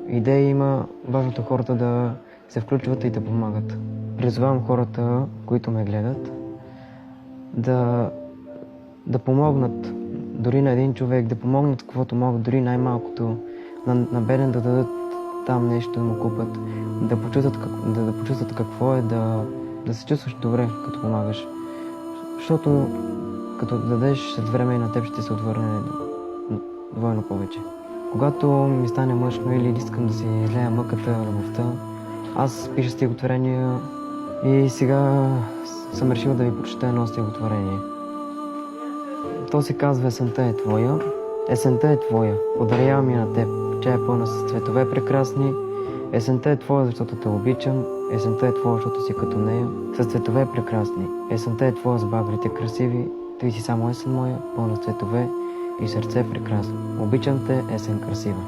Идеи има, важното хората да се включват и да помагат. Призовавам хората, които ме гледат, да помогнат дори на един човек, да помогнат каквото могат, дори най-малкото, на беден да дадат там нещо, да му купат, да почувстват какво е да се чувстваш добре, като помагаш. Защото като дадеш, след време и на теб ще се отвърне двойно повече. Когато ми стане мъчно или искам да си излея мъката, любовта, аз пиша стихотворения и сега съм решил да ви прочета едно стихотворение. То се казва "Есента е твоя". Есента е твоя, подарявам я на теб, тя е пълна с цветове прекрасни. Есента е твоя, защото те обичам. Есента е твоя, защото си като нея, с цветове прекрасни. Есента е твоя, с багрите красиви. Ти си само есен моя, пълна с цветове и сърце прекрасно. Обичам те, есен красива.